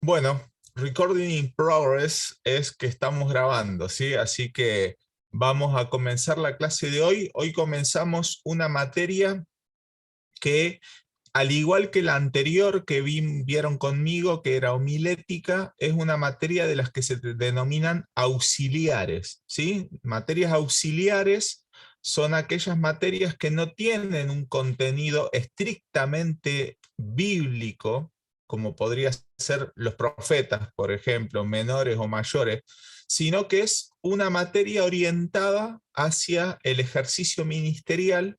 Bueno, recording in progress es que estamos grabando, ¿sí? Así que vamos a comenzar la clase de hoy. Hoy comenzamos una materia que, al igual que la anterior que vieron conmigo, que era homilética, es una materia de las que se denominan auxiliares, ¿sí? Materias auxiliares son aquellas materias que no tienen un contenido estrictamente bíblico, como podría ser los profetas, por ejemplo, menores o mayores, sino que es una materia orientada hacia el ejercicio ministerial,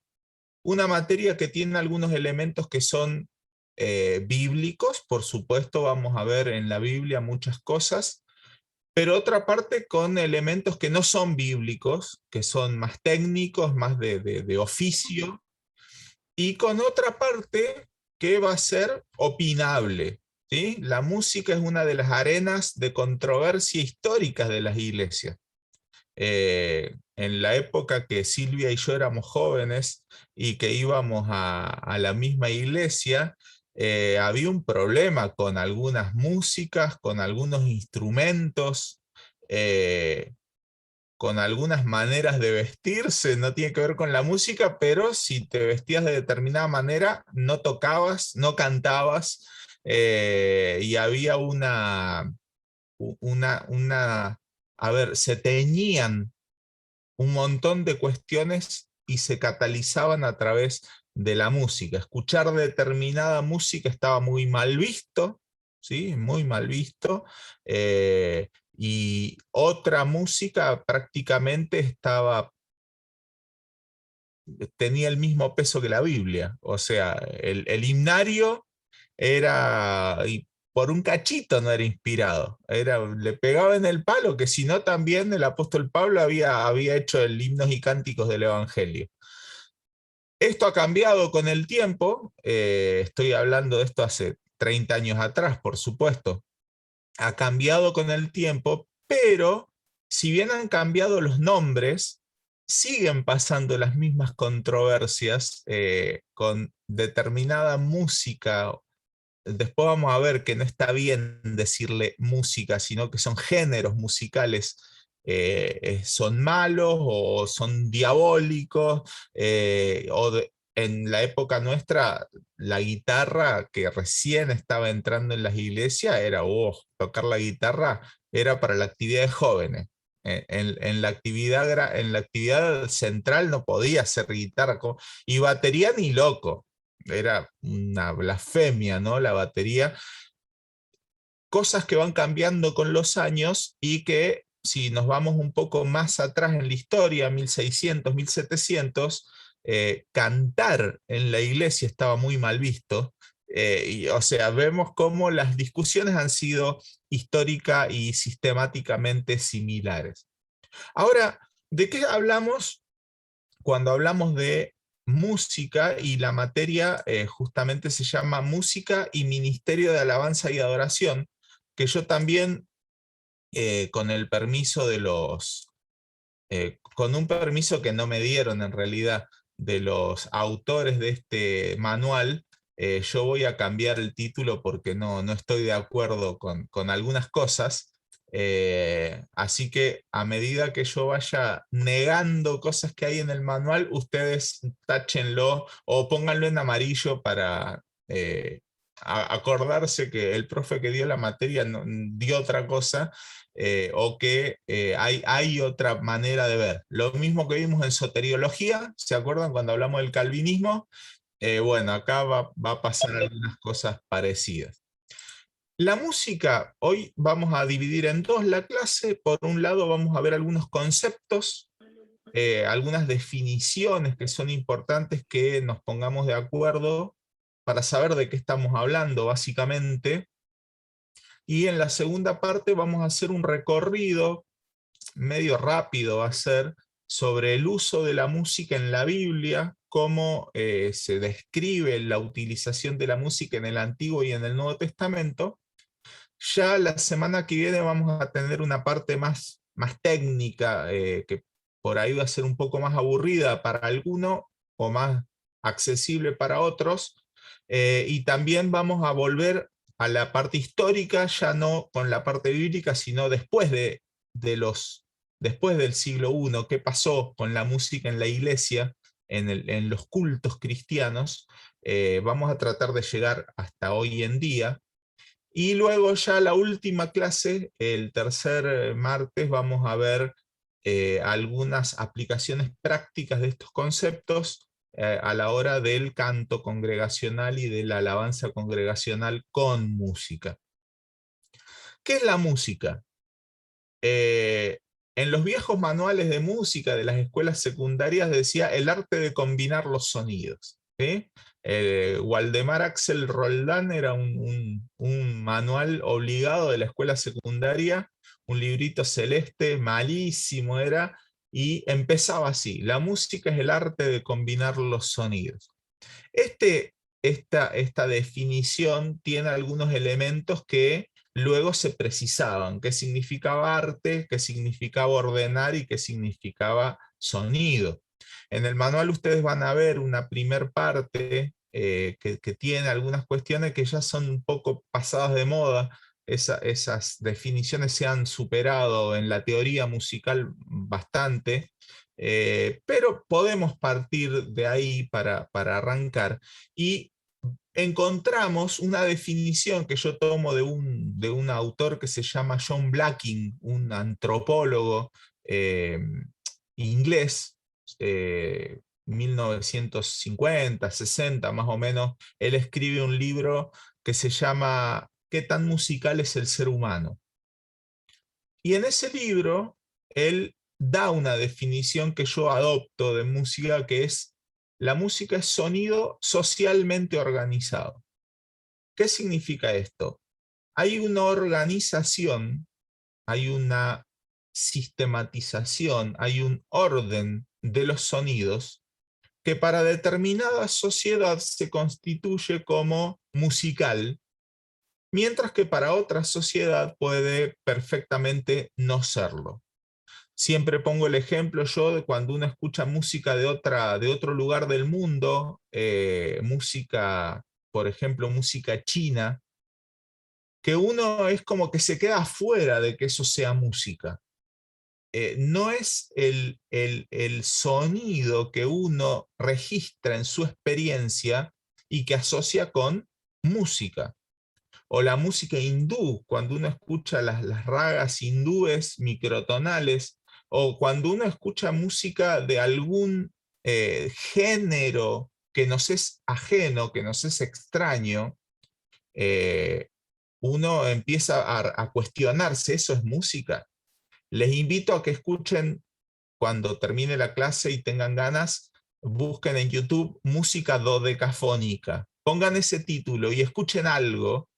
una materia que tiene algunos elementos que son bíblicos, por supuesto vamos a ver en la Biblia muchas cosas, pero otra parte con elementos que no son bíblicos, que son más técnicos, más de oficio, y con otra parte que va a ser opinable, ¿sí? La música es una de las arenas de controversia históricas de las iglesias. En la época que Silvia y yo éramos jóvenes y que íbamos a la misma iglesia, había un problema con algunas músicas, con algunos instrumentos, eh, con algunas maneras de vestirse. No tiene que ver con la música, pero si te vestías de determinada manera, no tocabas, no cantabas, y había a ver, se teñían un montón de cuestiones y se catalizaban a través de la música. Escuchar determinada música estaba muy mal visto, ¿sí? Muy mal visto, y otra música prácticamente tenía el mismo peso que la Biblia. O sea, el himnario era, y por un cachito no era inspirado, le pegaba en el palo, que si no también el apóstol Pablo había hecho el himnos y cánticos del Evangelio. Esto ha cambiado con el tiempo, estoy hablando de esto hace 30 años atrás, por supuesto, ha cambiado con el tiempo, pero si bien han cambiado los nombres, siguen pasando las mismas controversias con determinada música. Después vamos a ver que no está bien decirle música, sino que son géneros musicales, son malos o son diabólicos, en la época nuestra, la guitarra que recién estaba entrando en las iglesias, tocar la guitarra era para la actividad de jóvenes. En la actividad central no podía ser guitarra, y batería ni loco, era una blasfemia, ¿no? La batería. Cosas que van cambiando con los años y que, si nos vamos un poco más atrás en la historia, 1600, 1700, cantar en la iglesia estaba muy mal visto. O sea, vemos cómo las discusiones han sido histórica y sistemáticamente similares. Ahora, ¿de qué hablamos cuando hablamos de música? Y la materia justamente se llama Música y Ministerio de Alabanza y Adoración, que yo también, con el permiso con un permiso que no me dieron en realidad de los autores de este manual, yo voy a cambiar el título porque no estoy de acuerdo con algunas cosas. Así que a medida que yo vaya negando cosas que hay en el manual, ustedes táchenlo o pónganlo en amarillo para acordarse que el profe que dio la materia dio otra cosa, o que hay otra manera de ver. Lo mismo que vimos en soteriología, ¿se acuerdan cuando hablamos del calvinismo? Bueno, acá va a pasar algunas cosas parecidas. La música, hoy vamos a dividir en dos la clase. Por un lado vamos a ver algunos conceptos, algunas definiciones que son importantes que nos pongamos de acuerdo para saber de qué estamos hablando, básicamente. Y en la segunda parte vamos a hacer un recorrido medio rápido, va a ser sobre el uso de la música en la Biblia, cómo se describe la utilización de la música en el Antiguo y en el Nuevo Testamento. Ya la semana que viene vamos a tener una parte más técnica, que por ahí va a ser un poco más aburrida para algunos o más accesible para otros. Y también vamos a volver a la parte histórica, ya no con la parte bíblica, sino después después del siglo I, qué pasó con la música en la iglesia, en los cultos cristianos. Vamos a tratar de llegar hasta hoy en día. Y luego ya la última clase, el tercer martes, vamos a ver algunas aplicaciones prácticas de estos conceptos a la hora del canto congregacional y de la alabanza congregacional con música. ¿Qué es la música? Eh, en los viejos manuales de música de las escuelas secundarias decía el arte de combinar los sonidos, ¿sí? Waldemar Axel Roldán era un manual obligado de la escuela secundaria, un librito celeste, malísimo era, y empezaba así: la música es el arte de combinar los sonidos. Este, esta definición tiene algunos elementos que luego se precisaban: qué significaba arte, qué significaba ordenar y qué significaba sonido. En el manual ustedes van a ver una primer parte que tiene algunas cuestiones que ya son un poco pasadas de moda. Esas definiciones se han superado en la teoría musical bastante, pero podemos partir de ahí para arrancar. Y encontramos una definición que yo tomo de un autor que se llama John Blacking, un antropólogo eh, inglés, 1950, 60 más o menos. Él escribe un libro que se llama ¿Qué tan musical es el ser humano? Y en ese libro, él da una definición que yo adopto de música, que es: la música es sonido socialmente organizado. ¿Qué significa esto? Hay una organización, hay una sistematización, hay un orden de los sonidos que para determinada sociedad se constituye como musical, mientras que para otra sociedad puede perfectamente no serlo. Siempre pongo el ejemplo yo de cuando uno escucha música de otro lugar del mundo, música, por ejemplo, música china, que uno es como que se queda afuera de que eso sea música. No es el sonido que uno registra en su experiencia y que asocia con música. O la música hindú, cuando uno escucha las ragas hindúes microtonales, o cuando uno escucha música de algún género que nos es ajeno, que nos es extraño, eh, uno empieza a cuestionarse: ¿eso es música? Les invito a que escuchen, cuando termine la clase y tengan ganas, busquen en YouTube música dodecafónica. Pongan ese título y escuchen algo,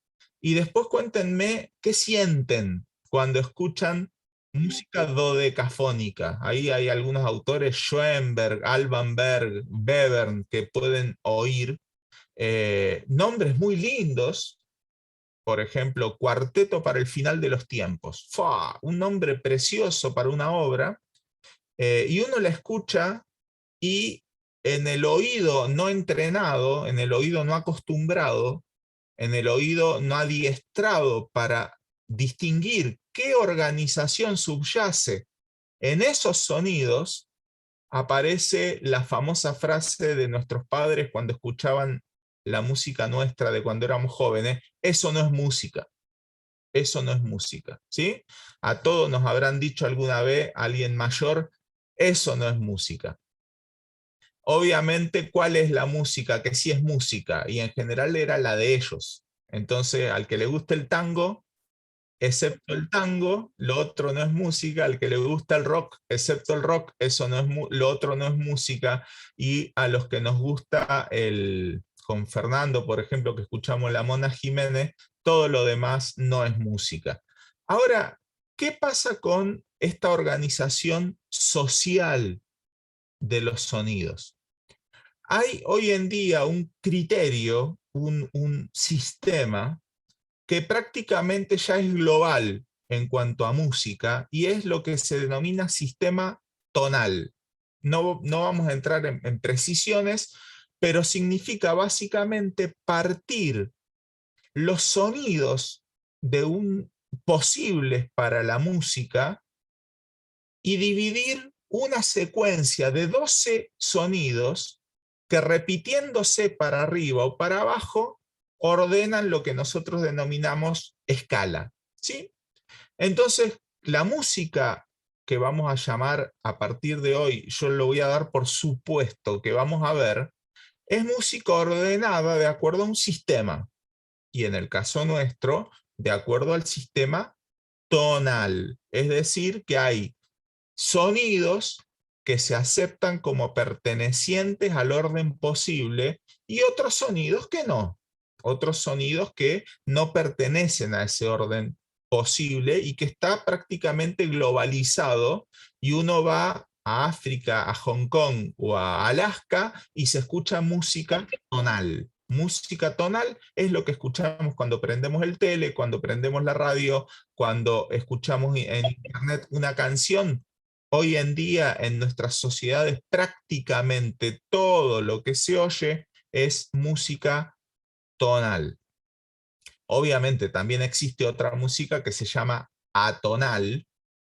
y después cuéntenme qué sienten cuando escuchan música dodecafónica. Ahí hay algunos autores: Schoenberg, Alban Berg, Webern, que pueden oír. Nombres muy lindos. Por ejemplo, Cuarteto para el final de los tiempos. ¡Fua! Un nombre precioso para una obra. Y uno la escucha y en el oído no entrenado, en el oído no acostumbrado, en el oído no adiestrado para distinguir qué organización subyace en esos sonidos, aparece la famosa frase de nuestros padres cuando escuchaban la música nuestra de cuando éramos jóvenes: eso no es música. Eso no es música, ¿sí? A todos nos habrán dicho alguna vez alguien mayor: eso no es música. Obviamente, ¿cuál es la música que sí es música? Y en general era la de ellos. Entonces, al que le gusta el tango, excepto el tango, lo otro no es música. Al que le gusta el rock, excepto el rock, eso no es lo otro no es música. Y a los que nos gusta con Fernando, por ejemplo, que escuchamos La Mona Jiménez, todo lo demás no es música. Ahora, ¿qué pasa con esta organización social de los sonidos? Hay hoy en día un criterio, un sistema que prácticamente ya es global en cuanto a música, y es lo que se denomina sistema tonal. No vamos a entrar en precisiones, pero significa básicamente partir los sonidos posibles para la música y dividir una secuencia de 12 sonidos que, repitiéndose para arriba o para abajo, ordenan lo que nosotros denominamos escala, ¿sí? Entonces, la música que vamos a llamar a partir de hoy, yo lo voy a dar por supuesto que vamos a ver, es música ordenada de acuerdo a un sistema, y en el caso nuestro, de acuerdo al sistema tonal. Es decir, que hay sonidos que se aceptan como pertenecientes al orden posible y otros sonidos que no. Otros sonidos que no pertenecen a ese orden posible y que está prácticamente globalizado, y uno va a África, a Hong Kong o a Alaska y se escucha música tonal. Música tonal es lo que escuchamos cuando prendemos el tele, cuando prendemos la radio, cuando escuchamos en internet una canción. Hoy en día en nuestras sociedades prácticamente todo lo que se oye es música tonal. Obviamente también existe otra música que se llama atonal,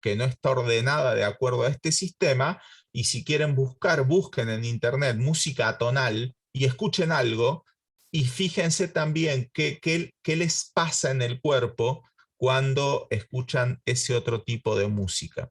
que no está ordenada de acuerdo a este sistema, y si quieren buscar, busquen en internet música atonal y escuchen algo, y fíjense también qué les pasa en el cuerpo cuando escuchan ese otro tipo de música.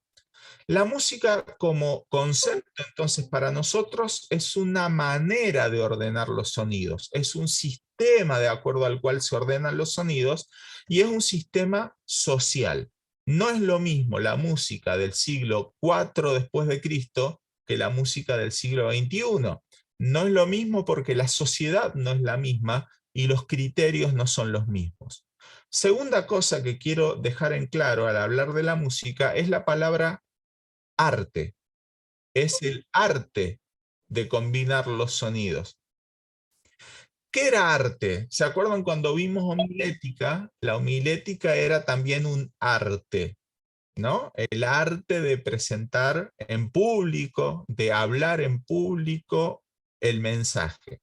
La música como concepto, entonces, para nosotros es una manera de ordenar los sonidos, es un sistema de acuerdo al cual se ordenan los sonidos, y es un sistema social. No es lo mismo la música del siglo IV después de Cristo que la música del siglo XXI. No es lo mismo porque la sociedad no es la misma y los criterios no son los mismos. Segunda cosa que quiero dejar en claro al hablar de la música es la palabra arte. Es el arte de combinar los sonidos. ¿Qué era arte? ¿Se acuerdan cuando vimos homilética? La homilética era también un arte, ¿no? El arte de presentar en público, de hablar en público el mensaje.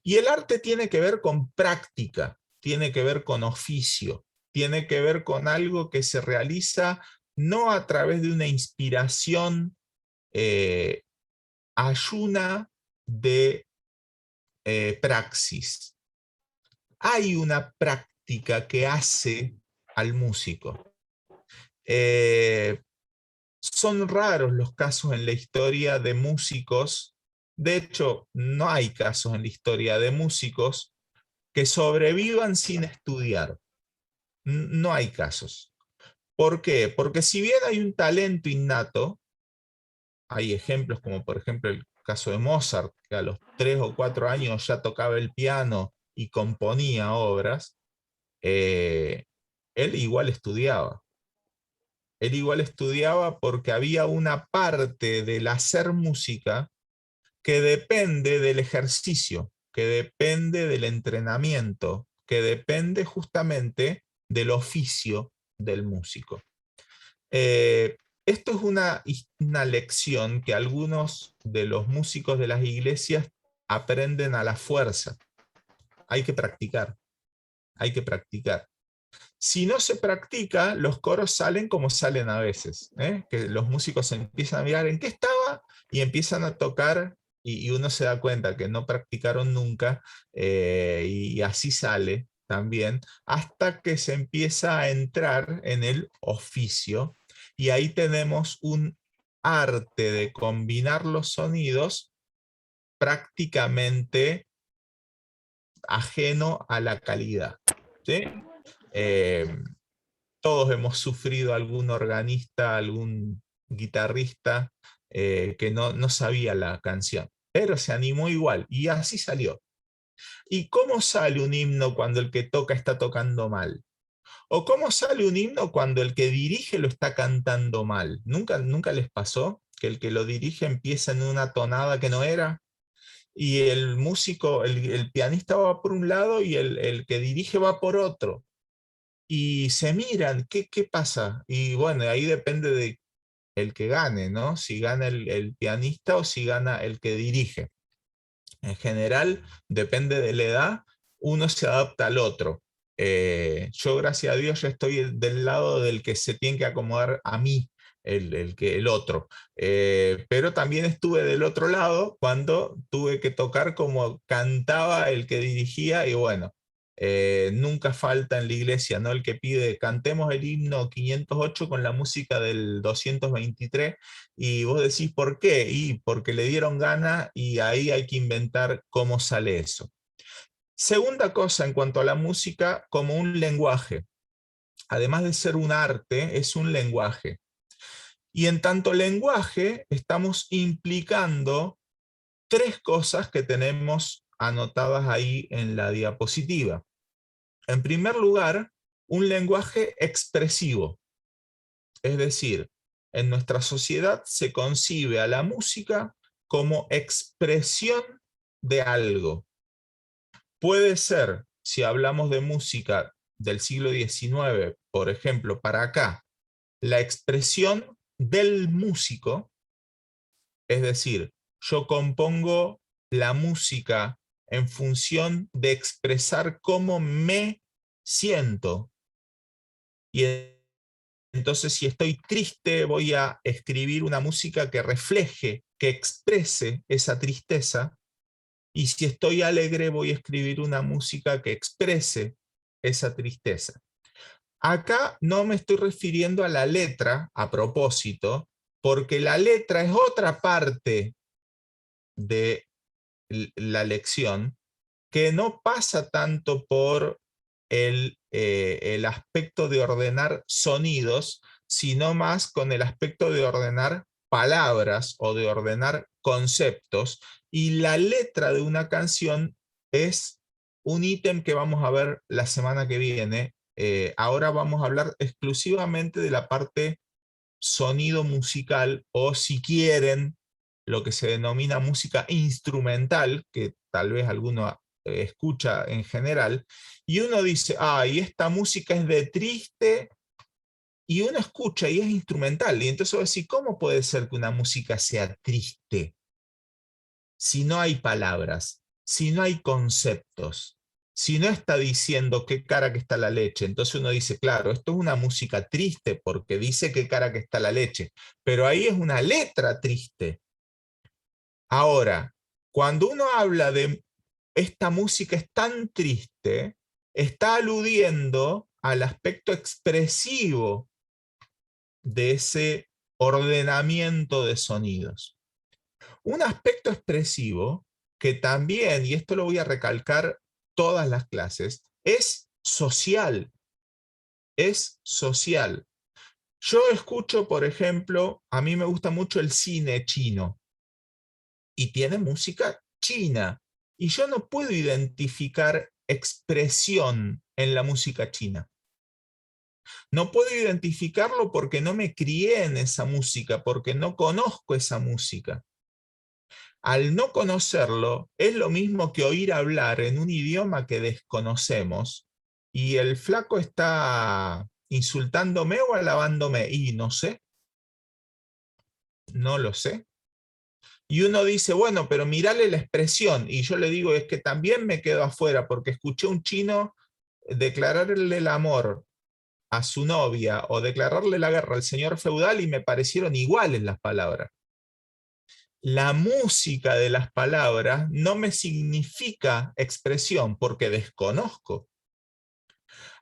Y el arte tiene que ver con práctica, tiene que ver con oficio, tiene que ver con algo que se realiza no a través de una inspiración ayuna de praxis. Hay una práctica que hace al músico. Son raros los casos en la historia de músicos, de hecho no hay casos en la historia de músicos que sobrevivan sin estudiar. No hay casos. ¿Por qué? Porque si bien hay un talento innato, hay ejemplos como por ejemplo el caso de Mozart, que a los 3 o 4 años ya tocaba el piano y componía obras, él igual estudiaba. Él igual estudiaba porque había una parte del hacer música que depende del ejercicio, que depende del entrenamiento, que depende justamente del oficio del músico. Esto es una lección que algunos de los músicos de las iglesias aprenden a la fuerza. Hay que practicar, hay que practicar. Si no se practica, los coros salen como salen a veces, ¿eh? Que los músicos empiezan a mirar en qué estaba y empiezan a tocar, y uno se da cuenta que no practicaron nunca, y así sale también, hasta que se empieza a entrar en el oficio, y ahí tenemos un arte de combinar los sonidos prácticamente ajeno a la calidad, ¿sí? Eh, Todos hemos sufrido algún organista, algún guitarrista que no sabía la canción, pero se animó igual y así salió. ¿Y cómo sale un himno cuando el que toca está tocando mal? ¿O cómo sale un himno cuando el que dirige lo está cantando mal? ¿Nunca les pasó que el que lo dirige empieza en una tonada que no era? Y el músico, el pianista va por un lado y el que dirige va por otro. Y se miran, ¿qué pasa? Y bueno, ahí depende de el que gane, ¿no? Si gana el pianista o si gana el que dirige. En general, depende de la edad, uno se adapta al otro. Yo, gracias a Dios, ya estoy del lado del que se tiene que acomodar a mí, el otro. Pero también estuve del otro lado cuando tuve que tocar como cantaba el que dirigía, y bueno, nunca falta en la iglesia, ¿no? El que pide, cantemos el himno 508 con la música del 223, y vos decís, ¿por qué? Y porque le dieron gana, y ahí hay que inventar cómo sale eso. Segunda cosa en cuanto a la música, como un lenguaje. Además de ser un arte, es un lenguaje. Y en tanto lenguaje, estamos implicando tres cosas que tenemos anotadas ahí en la diapositiva. En primer lugar, un lenguaje expresivo. Es decir, en nuestra sociedad se concibe a la música como expresión de algo. Puede ser, si hablamos de música del siglo XIX, por ejemplo, para acá, la expresión del músico, es decir, yo compongo la música en función de expresar cómo me siento. Y entonces, si estoy triste, voy a escribir una música que refleje, que exprese esa tristeza. Y si estoy alegre, voy a escribir una música que exprese esa tristeza. Acá no me estoy refiriendo a la letra a propósito, porque la letra es otra parte de la lección que no pasa tanto por el aspecto de ordenar sonidos, sino más con el aspecto de ordenar palabras o de ordenar conceptos. Y la letra de una canción es un ítem que vamos a ver la semana que viene. Ahora vamos a hablar exclusivamente de la parte sonido musical, o si quieren, lo que se denomina música instrumental, que tal vez alguno escucha en general, y uno dice, y esta música es de triste, y uno escucha y es instrumental, y entonces va a decir, ¿cómo puede ser que una música sea triste si no hay palabras, si no hay conceptos, si no está diciendo qué cara que está la leche? Entonces uno dice, claro, esto es una música triste porque dice qué cara que está la leche, pero ahí es una letra triste. Ahora, cuando uno habla de esta música es tan triste, está aludiendo al aspecto expresivo de ese ordenamiento de sonidos. Un aspecto expresivo que también, y esto lo voy a recalcar todas las clases, es social. Es social. Yo escucho, por ejemplo, a mí me gusta mucho el cine chino y tiene música china. Y yo no puedo identificar expresión en la música china. No puedo identificarlo porque no me crié en esa música, porque no conozco esa música. Al no conocerlo, es lo mismo que oír hablar en un idioma que desconocemos y el flaco está insultándome o alabándome, y no sé, no lo sé. Y uno dice, bueno, pero mírale la expresión, y yo le digo, es que también me quedo afuera porque escuché un chino declararle el amor a su novia o declararle la guerra al señor feudal y me parecieron iguales las palabras. La música de las palabras no me significa expresión porque desconozco.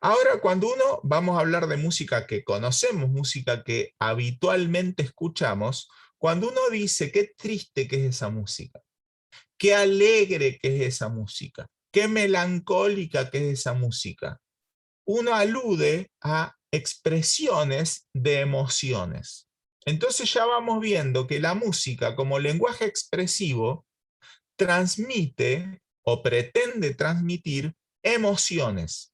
Ahora, cuando vamos a hablar de música que conocemos, música que habitualmente escuchamos, cuando uno dice qué triste que es esa música, qué alegre que es esa música, qué melancólica que es esa música, uno alude a expresiones de emociones. Entonces ya vamos viendo que la música como lenguaje expresivo transmite o pretende transmitir emociones.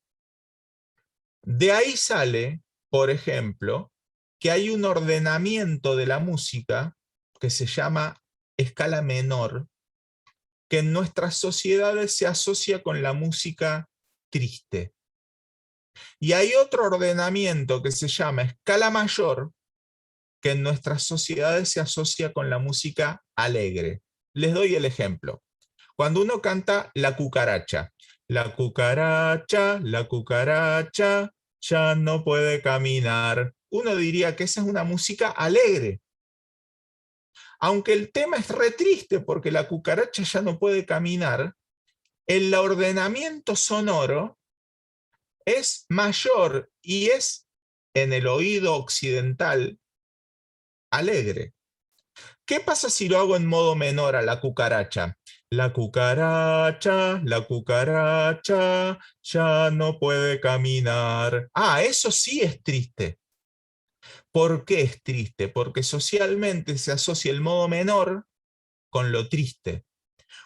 De ahí sale, por ejemplo, que hay un ordenamiento de la música que se llama escala menor, que en nuestras sociedades se asocia con la música triste. Y hay otro ordenamiento que se llama escala mayor, que en nuestras sociedades se asocia con la música alegre. Les doy el ejemplo. Cuando uno canta La cucaracha, la cucaracha ya no puede caminar. Uno diría que esa es una música alegre. Aunque el tema es re triste porque la cucaracha ya no puede caminar, el ordenamiento sonoro es mayor y es, en el oído occidental, alegre. ¿Qué pasa si lo hago en modo menor a la cucaracha? La cucaracha ya no puede caminar. Ah, eso sí es triste. ¿Por qué es triste? Porque socialmente se asocia el modo menor con lo triste.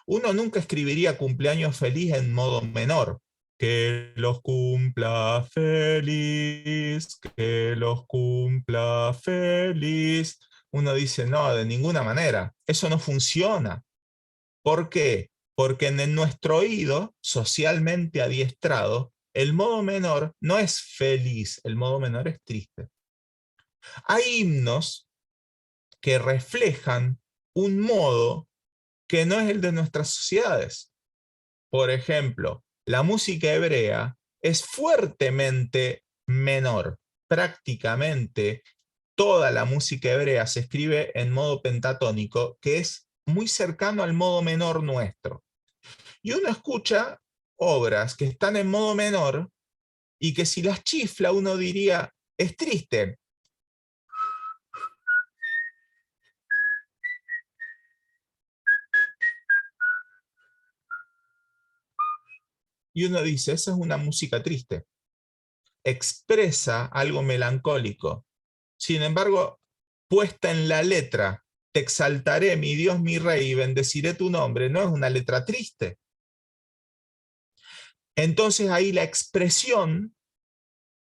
Uno nunca escribiría cumpleaños feliz en modo menor. Que los cumpla feliz, que los cumpla feliz. Uno dice, no, de ninguna manera. Eso no funciona. ¿Por qué? Porque en nuestro oído, socialmente adiestrado, el modo menor no es feliz, el modo menor es triste. Hay himnos que reflejan un modo que no es el de nuestras sociedades. Por ejemplo, la música hebrea es fuertemente menor. Prácticamente toda la música hebrea se escribe en modo pentatónico, que es muy cercano al modo menor nuestro. Y uno escucha obras que están en modo menor y que si las chifla uno diría, es triste. Y uno dice, esa es una música triste. Expresa algo melancólico. Sin embargo, puesta en la letra, te exaltaré, mi Dios, mi Rey, y bendeciré tu nombre, no es una letra triste. Entonces ahí la expresión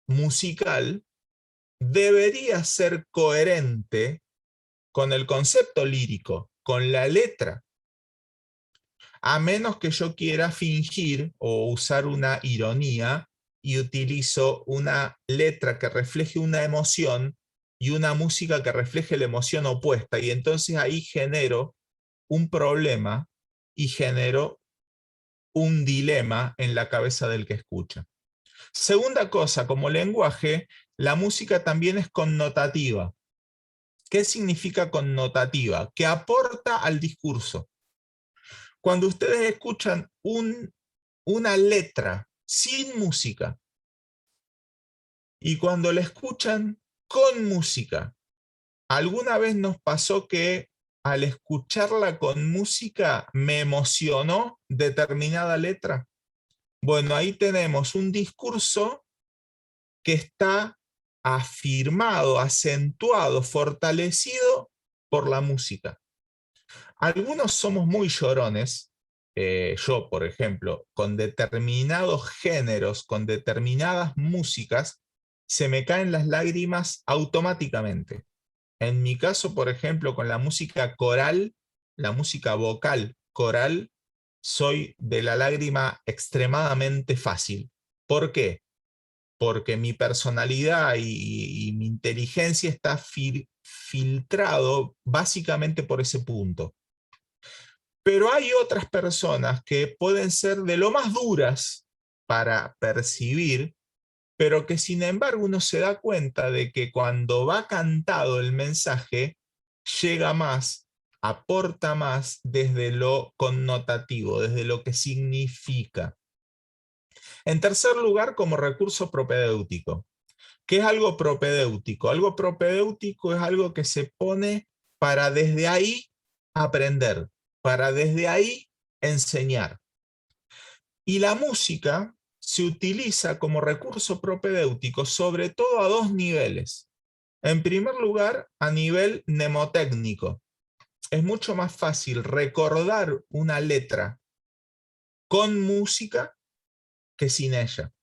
musical debería ser coherente con el concepto lírico, con la letra, a menos que yo quiera fingir o usar una ironía y utilizo una letra que refleje una emoción y una música que refleje la emoción opuesta, y entonces ahí genero un problema y genero un dilema en la cabeza del que escucha. Segunda cosa, como lenguaje, la música también es connotativa. ¿Qué significa connotativa? Que aporta al discurso. Cuando ustedes escuchan una letra sin música y cuando la escuchan con música, ¿alguna vez nos pasó que al escucharla con música me emocionó determinada letra? Bueno, ahí tenemos un discurso que está afirmado, acentuado, fortalecido por la música. Algunos somos muy llorones, yo por ejemplo, con determinados géneros, con determinadas músicas, se me caen las lágrimas automáticamente. En mi caso, por ejemplo, con la música coral, la música vocal coral, soy de la lágrima extremadamente fácil. ¿Por qué? Porque mi personalidad y mi inteligencia está filtrado básicamente por ese punto. Pero hay otras personas que pueden ser de lo más duras para percibir, pero que sin embargo uno se da cuenta de que cuando va cantado el mensaje, llega más, aporta más desde lo connotativo, desde lo que significa. En tercer lugar, como recurso propedéutico. ¿Qué es algo propedéutico? Algo propedéutico es algo que se pone para desde ahí aprender, para desde ahí enseñar. Y la música se utiliza como recurso propedéutico sobre todo a dos niveles. En primer lugar, a nivel mnemotécnico. Es mucho más fácil recordar una letra con música que sin ella.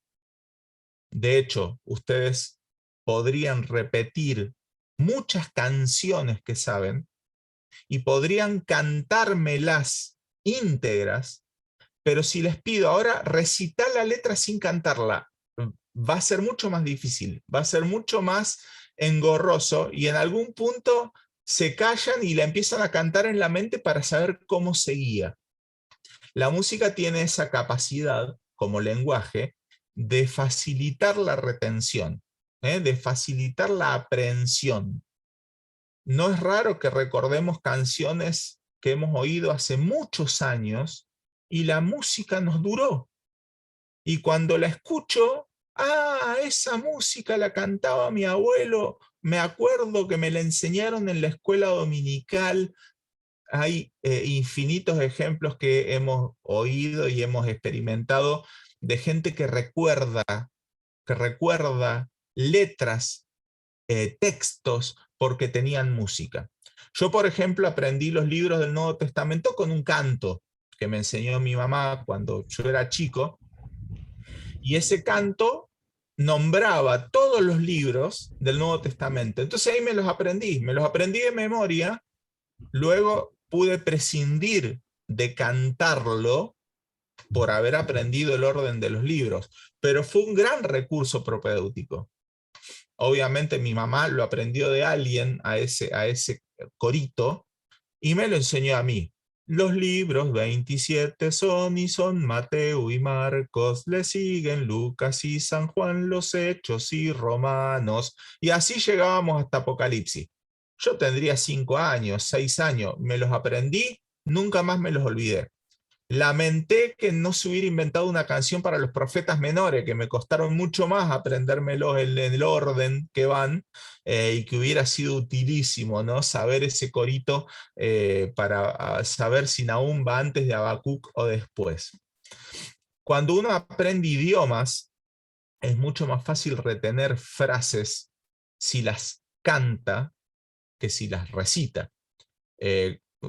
De hecho, ustedes podrían repetir muchas canciones que saben y podrían cantármelas íntegras, pero si les pido ahora recitar la letra sin cantarla, va a ser mucho más difícil, va a ser mucho más engorroso y en algún punto se callan y la empiezan a cantar en la mente para saber cómo seguía. La música tiene esa capacidad como lenguaje de facilitar la retención, de facilitar la aprehensión. No es raro que recordemos canciones que hemos oído hace muchos años y la música nos duró. Y cuando la escucho, esa música la cantaba mi abuelo, me acuerdo que me la enseñaron en la escuela dominical. Hay infinitos ejemplos que hemos oído y hemos experimentado de gente que recuerda letras, textos, porque tenían música. Yo, por ejemplo, aprendí los libros del Nuevo Testamento con un canto que me enseñó mi mamá cuando yo era chico, y ese canto nombraba todos los libros del Nuevo Testamento. Entonces ahí me los aprendí de memoria. Luego pude prescindir de cantarlo por haber aprendido el orden de los libros, pero fue un gran recurso propedéutico. Obviamente mi mamá lo aprendió de alguien a ese corito y me lo enseñó a mí. Los libros 27 son y son Mateo y Marcos, le siguen Lucas y San Juan, los Hechos y Romanos, y así llegábamos hasta Apocalipsis. Yo tendría 5 años, 6 años, me los aprendí, nunca más me los olvidé. Lamenté que no se hubiera inventado una canción para los profetas menores, que me costaron mucho más aprendérmelos en el orden que van, y que hubiera sido utilísimo, ¿no? Saber ese corito para saber si Nahum va antes de Habacuc o después. Cuando uno aprende idiomas, es mucho más fácil retener frases si las canta que si las recita.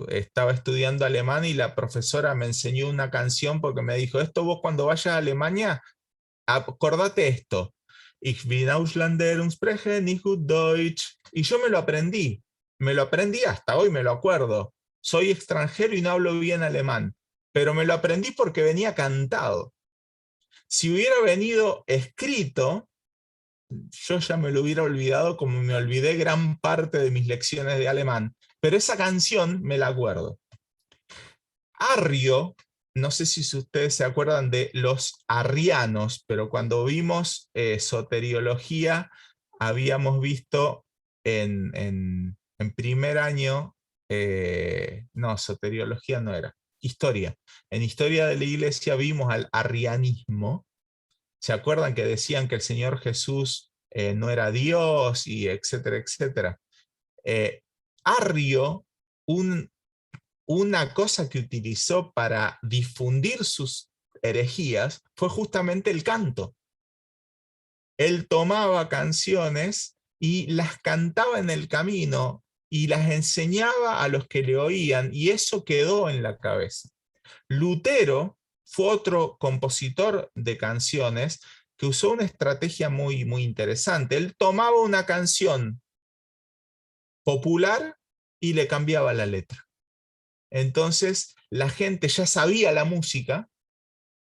Estaba estudiando alemán y la profesora me enseñó una canción porque me dijo, esto vos cuando vayas a Alemania, acordate esto. Ich bin Ausländer und spreche nicht gut Deutsch. Y yo me lo aprendí hasta hoy, me lo acuerdo. Soy extranjero y no hablo bien alemán, pero me lo aprendí porque venía cantado. Si hubiera venido escrito, yo ya me lo hubiera olvidado como me olvidé gran parte de mis lecciones de alemán, pero esa canción me la acuerdo. Arrio, no sé si ustedes se acuerdan de los arrianos, pero cuando vimos soteriología, habíamos visto en primer año, no, soteriología no era, historia. En historia de la iglesia vimos al arrianismo. ¿Se acuerdan que decían que el Señor Jesús no era Dios y etcétera, etcétera? Arrio, una cosa que utilizó para difundir sus herejías fue justamente el canto. Él tomaba canciones y las cantaba en el camino y las enseñaba a los que le oían, y eso quedó en la cabeza. Lutero fue otro compositor de canciones que usó una estrategia muy, muy interesante. Él tomaba una canción popular y le cambiaba la letra. Entonces la gente ya sabía la música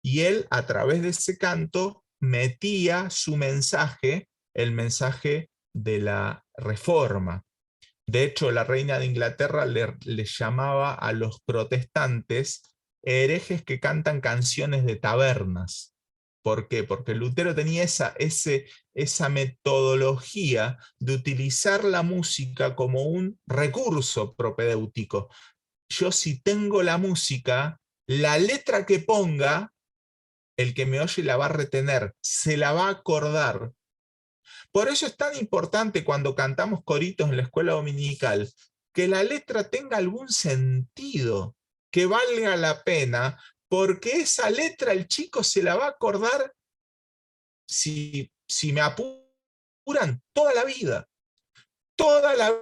y él, a través de ese canto, metía su mensaje, el mensaje de la reforma. De hecho, la reina de Inglaterra le llamaba a los protestantes herejes que cantan canciones de tabernas. ¿Por qué? Porque Lutero tenía esa metodología de utilizar la música como un recurso propedéutico. Yo, si tengo la música, la letra que ponga, el que me oye la va a retener, se la va a acordar. Por eso es tan importante cuando cantamos coritos en la escuela dominical, que la letra tenga algún sentido, que valga la pena, porque esa letra el chico se la va a acordar, si me apuran, toda la vida. Toda la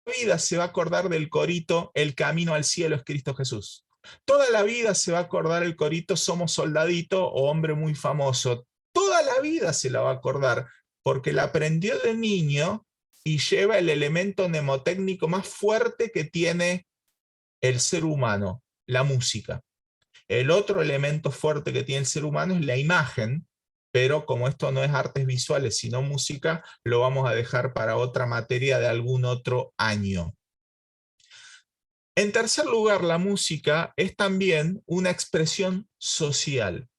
vida se va a acordar del corito El camino al cielo es Cristo Jesús. Toda la vida se va a acordar el corito Somos soldadito o Hombre muy famoso. Toda la vida se la va a acordar porque la aprendió de niño y lleva el elemento mnemotécnico más fuerte que tiene el ser humano, la música. El otro elemento fuerte que tiene el ser humano es la imagen, pero como esto no es artes visuales sino música, lo vamos a dejar para otra materia de algún otro año. En tercer lugar, la música es también una expresión social.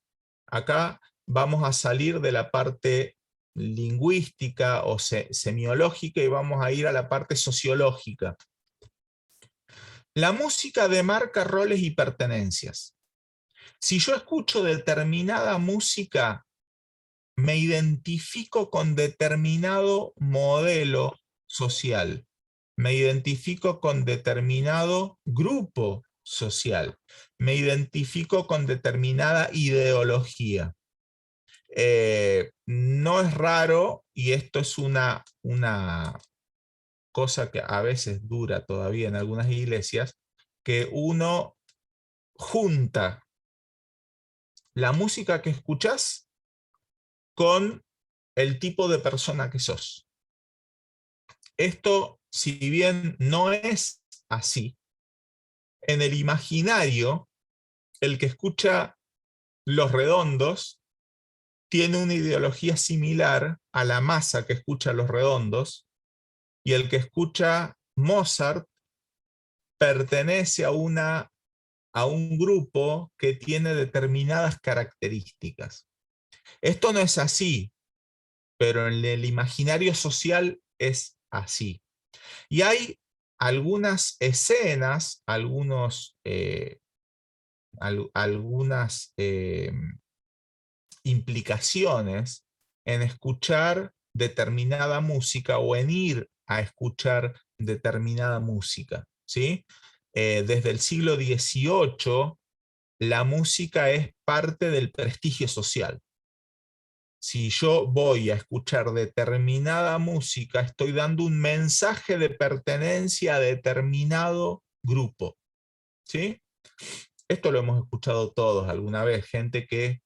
Acá vamos a salir de la parte lingüística o semiológica y vamos a ir a la parte sociológica. La música demarca roles y pertenencias. Si yo escucho determinada música, me identifico con determinado modelo social, me identifico con determinado grupo social, me identifico con determinada ideología. No es raro, y esto es una cosa que a veces dura todavía en algunas iglesias, que uno junta la música que escuchás con el tipo de persona que sos. Esto, si bien no es así, en el imaginario, el que escucha Los Redondos tiene una ideología similar a la masa que escucha Los Redondos, y el que escucha Mozart pertenece a un grupo que tiene determinadas características. Esto no es así, pero en el imaginario social es así. Y hay algunas escenas, algunas implicaciones en escuchar determinada música o en ir a escuchar determinada música, ¿sí? Desde el siglo XVIII, la música es parte del prestigio social. Si yo voy a escuchar determinada música, estoy dando un mensaje de pertenencia a determinado grupo, ¿sí? Esto lo hemos escuchado todos alguna vez, gente que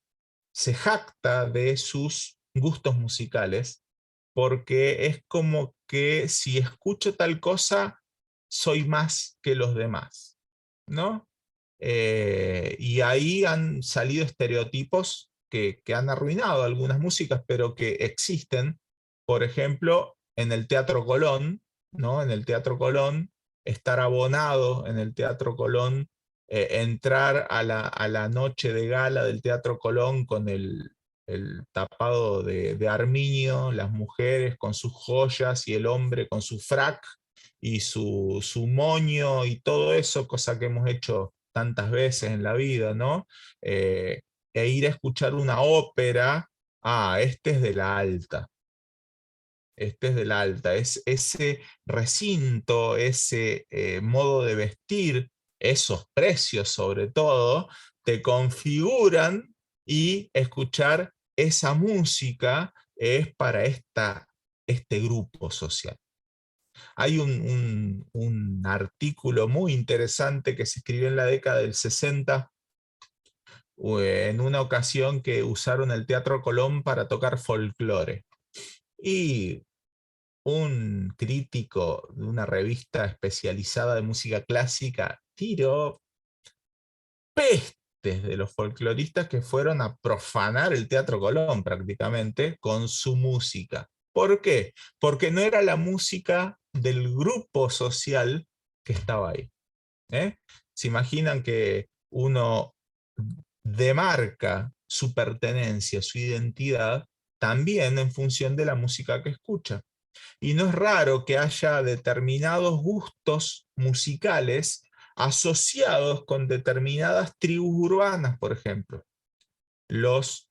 se jacta de sus gustos musicales, porque es como que si escucho tal cosa, soy más que los demás, ¿no? Y ahí han salido estereotipos que han arruinado algunas músicas, pero que existen. Por ejemplo, en el Teatro Colón, ¿no? En el Teatro Colón, estar abonado en el Teatro Colón, entrar a la noche de gala del Teatro Colón con el tapado de armiño, las mujeres con sus joyas y el hombre con su frac y su moño y todo eso, cosa que hemos hecho tantas veces en la vida, ¿no? E ir a escuchar una ópera, este es de la alta, este es de la alta, es ese recinto, ese modo de vestir, esos precios sobre todo, te configuran, y escuchar esa música es para este grupo social. Hay un artículo muy interesante que se escribió en la década del 60, en una ocasión que usaron el Teatro Colón para tocar folclore. Y un crítico de una revista especializada de música clásica tiró pestes de los folcloristas que fueron a profanar el Teatro Colón prácticamente con su música. ¿Por qué? Porque no era la música del grupo social que estaba ahí. ¿Se imaginan que uno demarca su pertenencia, su identidad, también en función de la música que escucha? Y no es raro que haya determinados gustos musicales asociados con determinadas tribus urbanas, por ejemplo. Los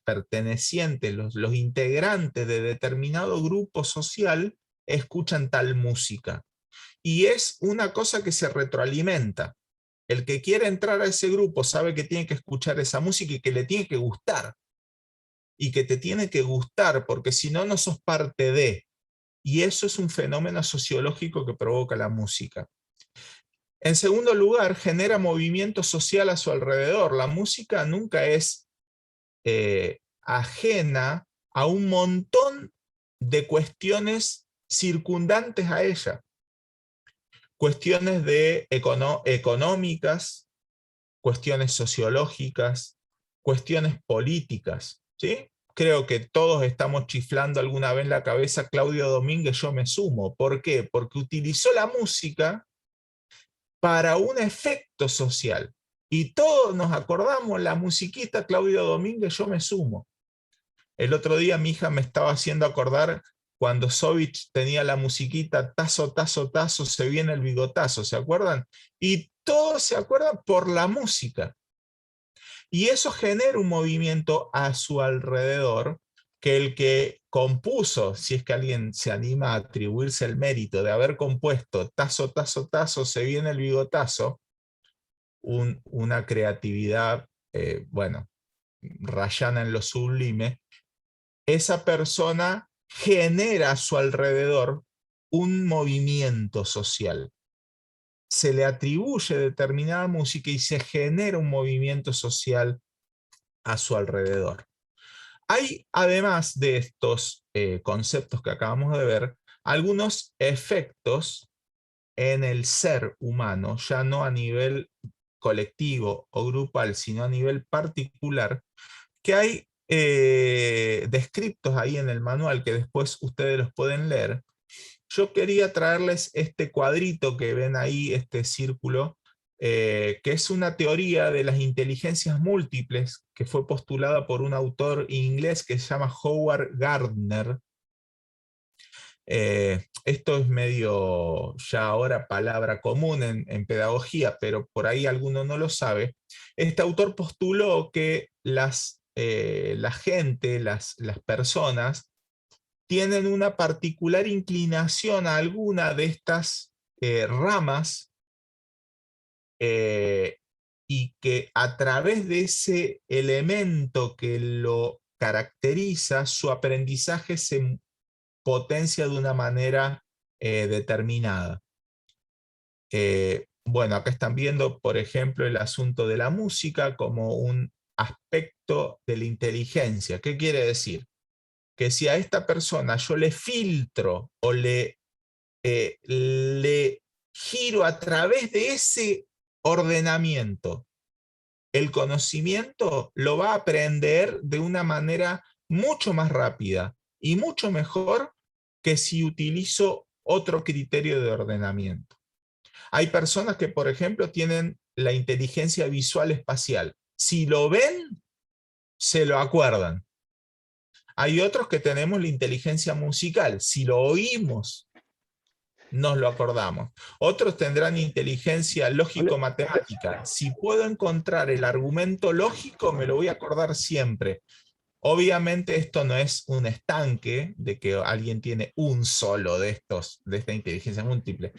pertenecientes, los integrantes de determinado grupo social escuchan tal música. Y es una cosa que se retroalimenta. El que quiere entrar a ese grupo sabe que tiene que escuchar esa música y que le tiene que gustar. Y que te tiene que gustar, porque si no, no sos parte de. Y eso es un fenómeno sociológico que provoca la música. En segundo lugar, genera movimiento social a su alrededor. La música nunca es ajena a un montón de cuestiones circundantes a ella. Cuestiones económicas, cuestiones sociológicas, cuestiones políticas, ¿sí? Creo que todos estamos chiflando alguna vez en la cabeza Claudio Domínguez, yo me sumo. ¿Por qué? Porque utilizó la música para un efecto social. Y todos nos acordamos la musiquita Claudio Domínguez, Yo me sumo. El otro día mi hija me estaba haciendo acordar cuando Sovich tenía la musiquita tazo, tazo, tazo, se viene el bigotazo, ¿se acuerdan? Y todos se acuerdan por la música. Y eso genera un movimiento a su alrededor que el que compuso, si es que alguien se anima a atribuirse el mérito de haber compuesto tazo, tazo, tazo, se viene el bigotazo, una creatividad, bueno, rayana en lo sublime, esa persona genera a su alrededor un movimiento social. Se le atribuye determinada música y se genera un movimiento social a su alrededor. Hay, además de estos conceptos que acabamos de ver, algunos efectos en el ser humano, ya no a nivel colectivo o grupal, sino a nivel particular, que hay descritos ahí en el manual que después ustedes los pueden leer. Yo quería traerles este cuadrito que ven ahí, este círculo, que es una teoría de las inteligencias múltiples que fue postulada por un autor inglés que se llama Howard Gardner. Esto es medio ya ahora palabra común en pedagogía, pero por ahí alguno no lo sabe. Este autor postuló que la gente, las personas, tienen una particular inclinación a alguna de estas ramas y que a través de ese elemento que lo caracteriza, su aprendizaje se potencia de una manera determinada. Bueno, acá están viendo, por ejemplo, el asunto de la música como un aspecto de la inteligencia. ¿Qué quiere decir? Que si a esta persona yo le filtro o le giro a través de ese ordenamiento el conocimiento, lo va a aprender de una manera mucho más rápida y mucho mejor que si utilizo otro criterio de ordenamiento. Hay personas que, por ejemplo, tienen la inteligencia visual espacial. Si lo ven, se lo acuerdan. Hay otros que tenemos la inteligencia musical. Si lo oímos, nos lo acordamos. Otros tendrán inteligencia lógico-matemática. Si puedo encontrar el argumento lógico, me lo voy a acordar siempre. Obviamente esto no es un estanque de que alguien tiene un solo de estos, de esta inteligencia múltiple.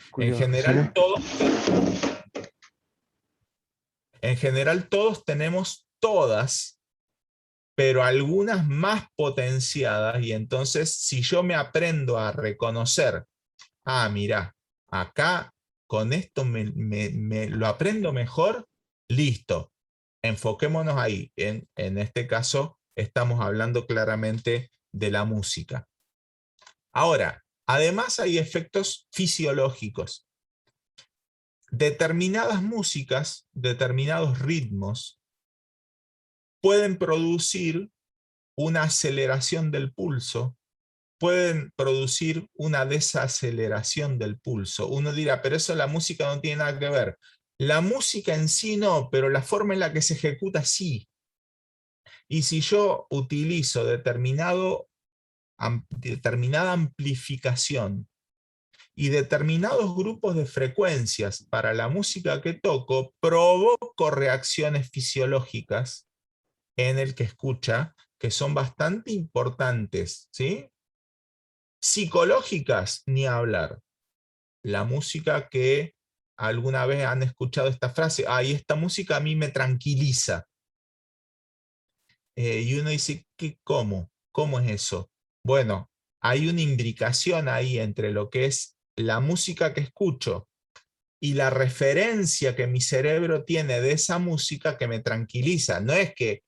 En general todos tenemos todas, pero algunas más potenciadas, y entonces si yo me aprendo a reconocer, mira, acá con esto me lo aprendo mejor, listo, enfoquémonos ahí. En este caso estamos hablando claramente de la música. Ahora, además hay efectos fisiológicos. Determinadas músicas, determinados ritmos, pueden producir una aceleración del pulso, pueden producir una desaceleración del pulso. Uno dirá, pero eso la música no tiene nada que ver. La música en sí no, pero la forma en la que se ejecuta sí. Y si yo utilizo determinada amplificación y determinados grupos de frecuencias para la música que toco, provoco reacciones fisiológicas en el que escucha que son bastante importantes, ¿sí? Psicológicas, ni hablar. La música que alguna vez han escuchado esta frase, y esta música a mí me tranquiliza. Y uno dice, ¿cómo? ¿Cómo es eso? Bueno, hay una imbricación ahí entre lo que es la música que escucho y la referencia que mi cerebro tiene de esa música que me tranquiliza. No es que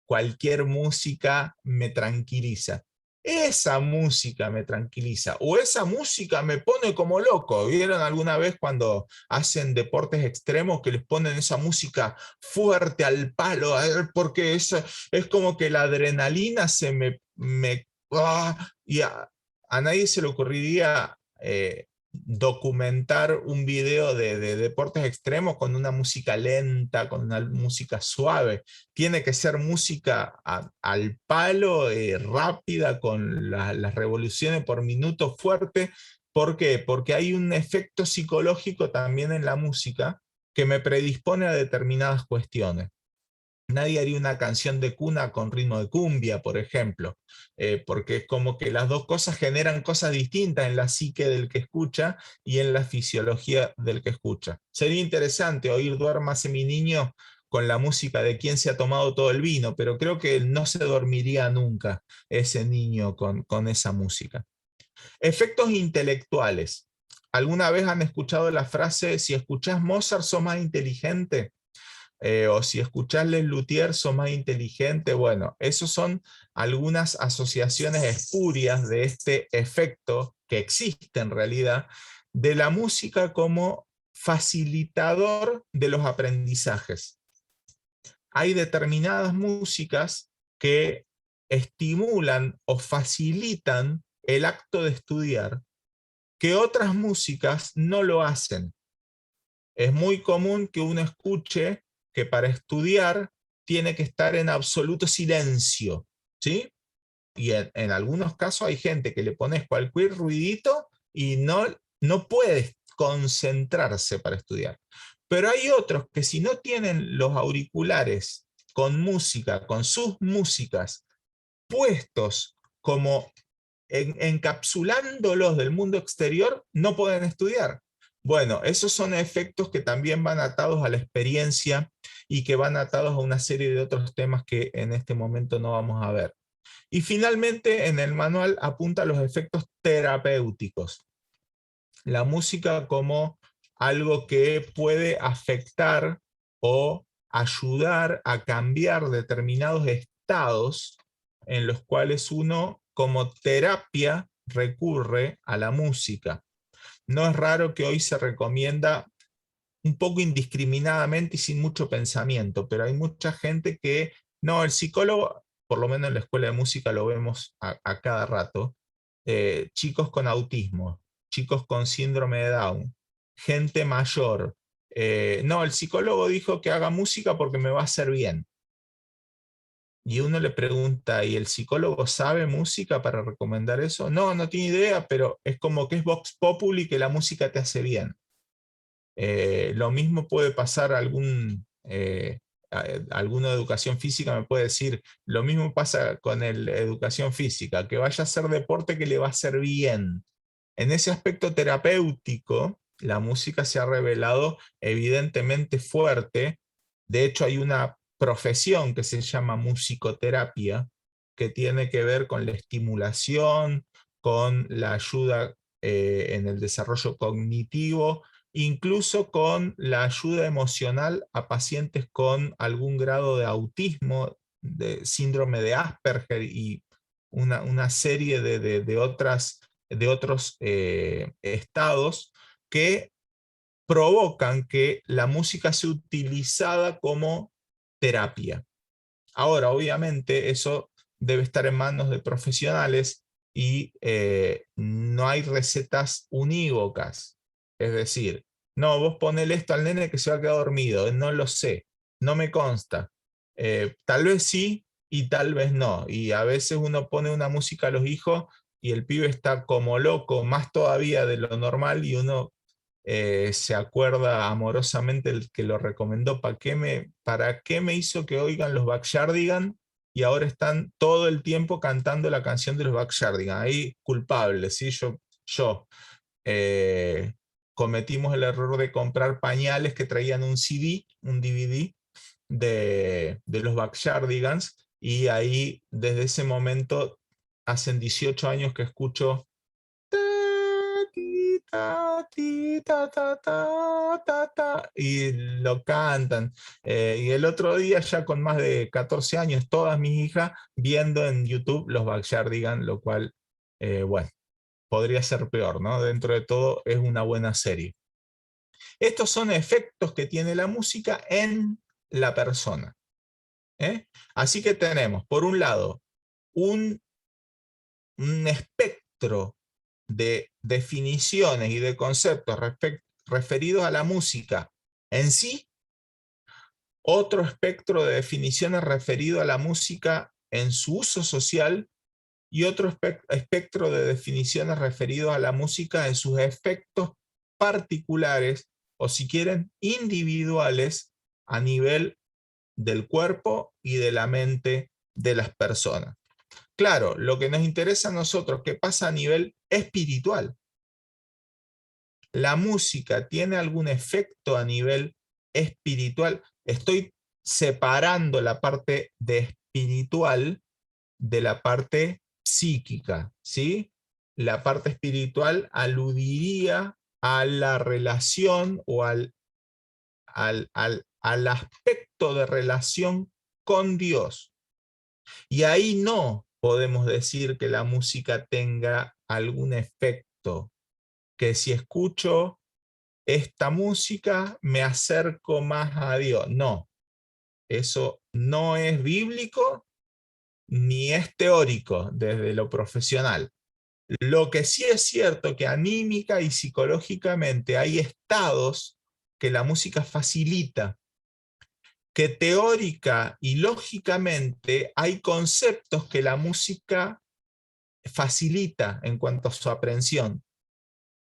cualquier música me tranquiliza. Esa música me tranquiliza o esa música me pone como loco. ¿Vieron alguna vez cuando hacen deportes extremos que les ponen esa música fuerte al palo? Porque es como que la adrenalina y a nadie se le ocurriría documentar un video de deportes extremos con una música lenta, con una música suave. Tiene que ser música al palo, rápida, con las revoluciones por minuto fuerte. ¿Por qué? Porque hay un efecto psicológico también en la música que me predispone a determinadas cuestiones. Nadie haría una canción de cuna con ritmo de cumbia, por ejemplo, porque es como que las dos cosas generan cosas distintas en la psique del que escucha y en la fisiología del que escucha. Sería interesante oír Duérmase mi niño con la música de Quien se ha tomado todo el vino, pero creo que no se dormiría nunca ese niño con esa música. Efectos intelectuales. ¿Alguna vez han escuchado la frase, si escuchás Mozart sos más inteligente? O si escuchás Les Luthiers sos más inteligente? Bueno, esos son algunas asociaciones espurias de este efecto que existe en realidad de la música como facilitador de los aprendizajes. Hay determinadas músicas que estimulan o facilitan el acto de estudiar que otras músicas no lo hacen. Es muy común que uno escuche que para estudiar tiene que estar en absoluto silencio, ¿sí? Y en algunos casos hay gente que le pones cualquier ruidito y no puede concentrarse para estudiar. Pero hay otros que si no tienen los auriculares con música, con sus músicas puestos como encapsulándolos del mundo exterior, no pueden estudiar. Bueno, esos son efectos que también van atados a la experiencia y que van atados a una serie de otros temas que en este momento no vamos a ver. Y finalmente, en el manual apunta a los efectos terapéuticos. La música como algo que puede afectar o ayudar a cambiar determinados estados en los cuales uno como terapia recurre a la música. No es raro que hoy se recomienda un poco indiscriminadamente y sin mucho pensamiento, pero hay mucha gente que, no, el psicólogo, por lo menos en la escuela de música lo vemos a cada rato, chicos con autismo, chicos con síndrome de Down, gente mayor. No, el psicólogo dijo que haga música porque me va a hacer bien. Y uno le pregunta, ¿y el psicólogo sabe música para recomendar eso? No, no tiene idea, pero es como que es Vox Populi que la música te hace bien. Lo mismo puede pasar alguno de educación física me puede decir, lo mismo pasa con el educación física, que vaya a hacer deporte que le va a hacer bien. En ese aspecto terapéutico, la música se ha revelado evidentemente fuerte. De hecho, hay una profesión que se llama musicoterapia, que tiene que ver con la estimulación, con la ayuda en el desarrollo cognitivo, incluso con la ayuda emocional a pacientes con algún grado de autismo, de síndrome de Asperger y una serie de otros estados que provocan que la música sea utilizada como terapia. Ahora, obviamente, eso debe estar en manos de profesionales y no hay recetas unívocas. Es decir, no, vos ponele esto al nene que se va a quedar dormido, no lo sé, no me consta. Tal vez sí y tal vez no. Y a veces uno pone una música a los hijos y el pibe está como loco, más todavía de lo normal, y uno se acuerda amorosamente el que lo recomendó, ¿para qué me hizo que oigan los Backyardigans? Y ahora están todo el tiempo cantando la canción de los Backyardigans. Ahí culpable, ¿sí? Yo eh, cometimos el error de comprar pañales que traían un CD, un DVD de los Backyardigans, y ahí desde ese momento, hacen 18 años que escucho y lo cantan. Y el otro día, ya con más de 14 años, todas mis hijas viendo en YouTube los Backyardigans, lo cual, bueno, podría ser peor, ¿no? Dentro de todo es una buena serie. Estos son efectos que tiene la música en la persona. Así que tenemos, por un lado, un espectro de definiciones y de conceptos referidos a la música en sí, otro espectro de definiciones referido a la música en su uso social y otro espectro de definiciones referido a la música en sus efectos particulares o, si quieren, individuales a nivel del cuerpo y de la mente de las personas. Claro, lo que nos interesa a nosotros, ¿qué pasa a nivel espiritual? ¿La música tiene algún efecto a nivel espiritual? Estoy separando la parte de espiritual de la parte psíquica, ¿sí? La parte espiritual aludiría a la relación o al aspecto de relación con Dios. Y ahí no podemos decir que la música tenga algún efecto, que si escucho esta música me acerco más a Dios. No, eso no es bíblico ni es teórico desde lo profesional. Lo que sí es cierto que anímica y psicológicamente hay estados que la música facilita, que teórica y lógicamente hay conceptos que la música facilita en cuanto a su aprehensión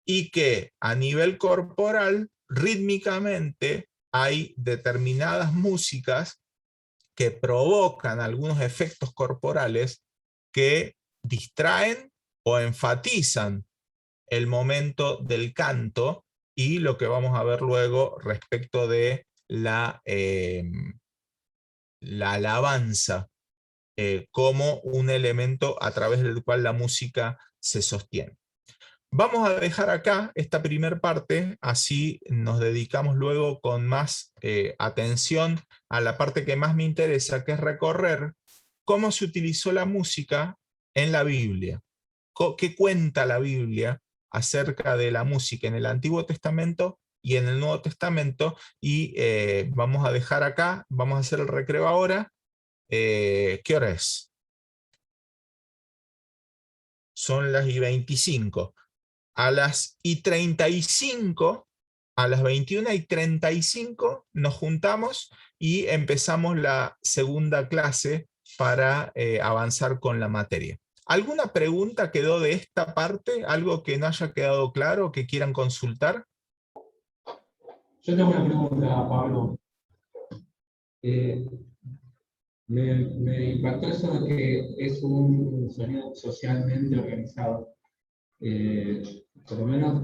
y que a nivel corporal, rítmicamente, hay determinadas músicas que provocan algunos efectos corporales que distraen o enfatizan el momento del canto y lo que vamos a ver luego respecto de la alabanza como un elemento a través del cual la música se sostiene. Vamos a dejar acá esta primera parte, así nos dedicamos luego con más atención a la parte que más me interesa, que es recorrer cómo se utilizó la música en la Biblia. ¿Qué cuenta la Biblia acerca de la música en el Antiguo Testamento y en el Nuevo Testamento? Y vamos a dejar acá, vamos a hacer el recreo ahora. ¿Qué hora es? Son las y 25. A las y 35, a las 21:35 nos juntamos y empezamos la segunda clase para avanzar con la materia. ¿Alguna pregunta quedó de esta parte? ¿Algo que no haya quedado claro, que quieran consultar? Yo tengo una pregunta, Pablo. Eh, me impactó eso de que es un sonido socialmente organizado. Por lo menos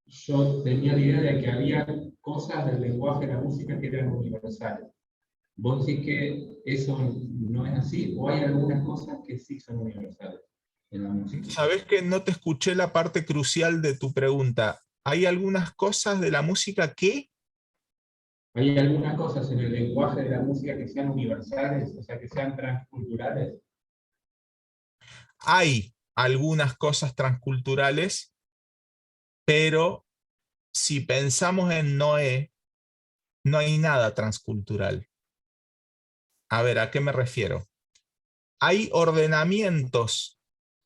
yo tenía la idea de que había cosas del lenguaje de la música que eran universales. ¿Vos decís que eso no es así o hay algunas cosas que sí son universales en la música? Sabés que no te escuché la parte crucial de tu pregunta. ¿Hay algunas cosas de la música que ¿Hay algunas cosas en el lenguaje de la música que sean universales, o sea, que sean transculturales? hay algunas cosas transculturales, pero si pensamos en Noé, no hay nada transcultural? A ver, ¿a qué me refiero? Hay ordenamientos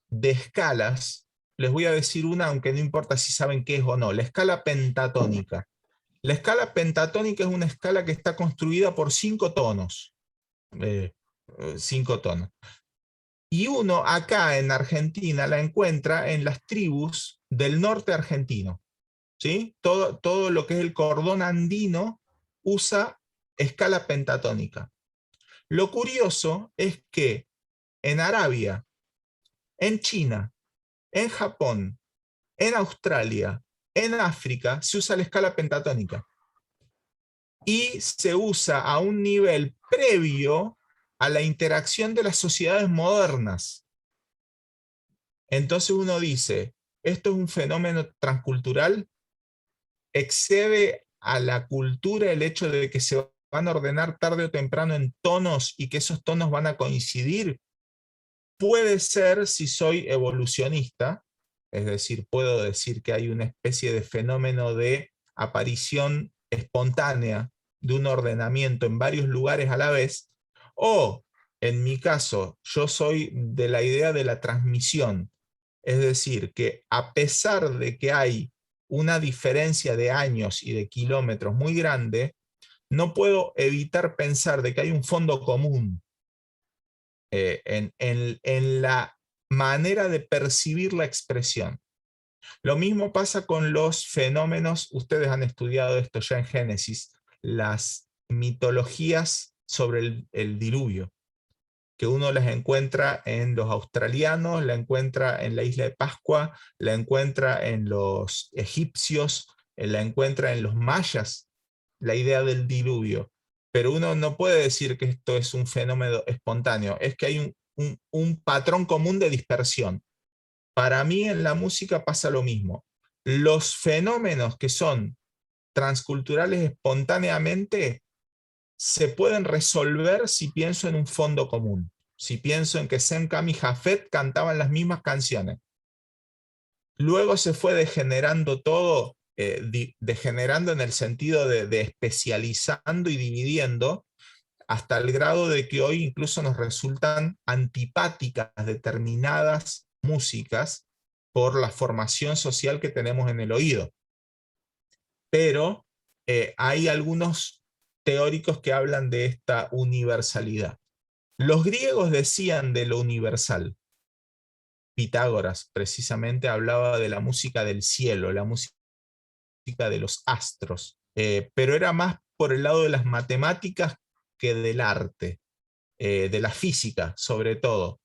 de escalas. Les voy a decir una, aunque no importa si saben qué es o no. La escala pentatónica. La escala pentatónica es una escala que está construida por 5 tonos. 5 tonos. Y uno acá en Argentina la encuentra en las tribus del norte argentino. ¿Sí? Todo lo que es el cordón andino usa escala pentatónica. Lo curioso es que en Arabia, en China, en Japón, en Australia, en África, se usa la escala pentatónica. Y se usa a un nivel previo a la interacción de las sociedades modernas. Entonces uno dice, esto es un fenómeno transcultural, excede a la cultura el hecho de que se van a ordenar tarde o temprano en tonos y que esos tonos van a coincidir. Puede ser si soy evolucionista, es decir, puedo decir que hay una especie de fenómeno de aparición espontánea de un ordenamiento en varios lugares a la vez, o en mi caso, yo soy de la idea de la transmisión. Es decir, que a pesar de que hay una diferencia de años y de kilómetros muy grande, no puedo evitar pensar de que hay un fondo común en la manera de percibir la expresión. Lo mismo pasa con los fenómenos, ustedes han estudiado esto ya en Génesis, las mitologías sobre el diluvio, que uno las encuentra en los australianos, la encuentra en la isla de Pascua, la encuentra en los egipcios, la encuentra en los mayas, la idea del diluvio. Pero uno no puede decir que esto es un fenómeno espontáneo, es que hay un patrón común de dispersión. Para mí en la música pasa lo mismo. Los fenómenos que son transculturales espontáneamente se pueden resolver si pienso en un fondo común. Si pienso en que Semcam y Jafet cantaban las mismas canciones. Luego se fue degenerando todo, degenerando en el sentido de especializando y dividiendo, hasta el grado de que hoy incluso nos resultan antipáticas determinadas músicas por la formación social que tenemos en el oído. Pero hay algunos teóricos que hablan de esta universalidad. Los griegos decían de lo universal. Pitágoras precisamente hablaba de la música del cielo, la música de los astros, pero era más por el lado de las matemáticas que del arte, de la física sobre todo.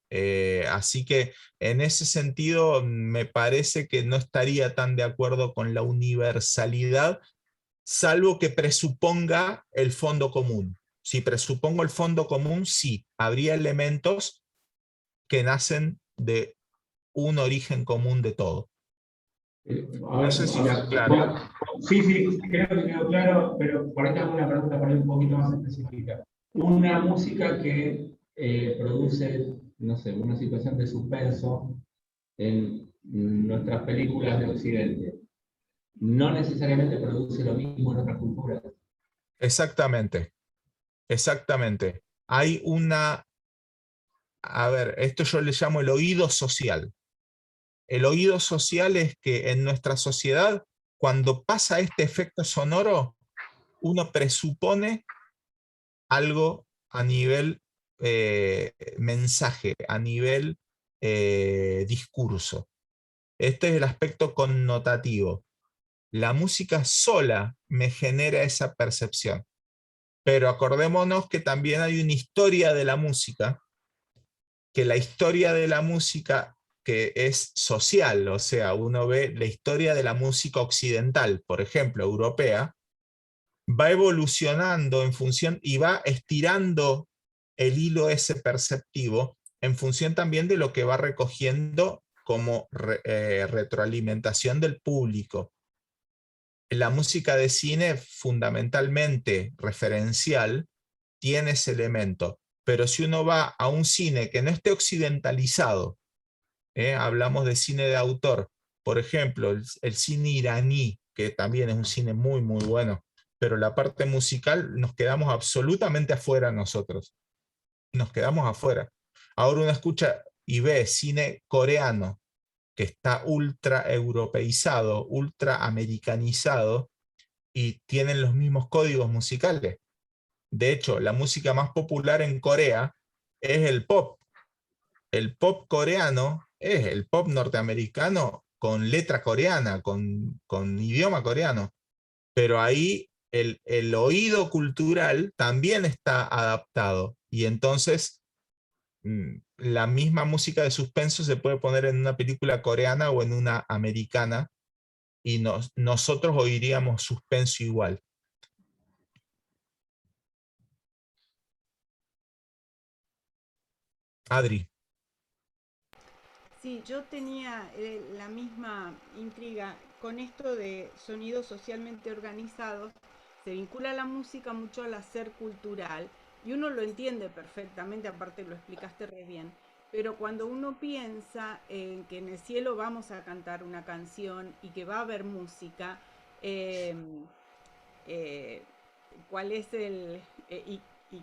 Así que en ese sentido me parece que no estaría tan de acuerdo con la universalidad, salvo que presuponga el fondo común. Si presupongo el fondo común, sí, habría elementos que nacen de un origen común de todo. A No ver, sé si fue mira, claro. sí, sí, creo que quedó claro, pero por ahí tengo una pregunta por ahí un poquito más específica. Una música que produce, no sé, una situación de suspenso en nuestras películas de Occidente, no necesariamente produce lo mismo en otras culturas. Exactamente, exactamente. Hay una, a ver, esto yo le llamo el oído social. El oído social es que en nuestra sociedad, cuando pasa este efecto sonoro, uno presupone algo a nivel mensaje, a nivel discurso. Este es el aspecto connotativo. La música sola me genera esa percepción. Pero acordémonos que también hay una historia de la música, que la historia de la música que es social, o sea, uno ve la historia de la música occidental, por ejemplo, europea, va evolucionando en función y va estirando el hilo ese perceptivo en función también de lo que va recogiendo como retroalimentación del público. La música de cine, fundamentalmente referencial, tiene ese elemento, pero si uno va a un cine que no esté occidentalizado, hablamos de cine de autor, por ejemplo, el cine iraní, que también es un cine muy, muy bueno, pero la parte musical nos quedamos absolutamente afuera nosotros, nos quedamos afuera. Ahora uno escucha y ve cine coreano, que está ultra europeizado, ultra americanizado, y tienen los mismos códigos musicales. De hecho, la música más popular en Corea es el pop. El pop coreano es el pop norteamericano con letra coreana, con idioma coreano. Pero ahí el oído cultural también está adaptado. Y entonces la misma música de suspenso se puede poner en una película coreana o en una americana y nosotros oiríamos suspenso igual. Adri. Sí, yo tenía la misma intriga con esto de sonidos socialmente organizados. Se vincula la música mucho al hacer cultural y uno lo entiende perfectamente, aparte lo explicaste re bien. Pero cuando uno piensa en que en el cielo vamos a cantar una canción y que va a haber música, eh, eh, cuál es el... y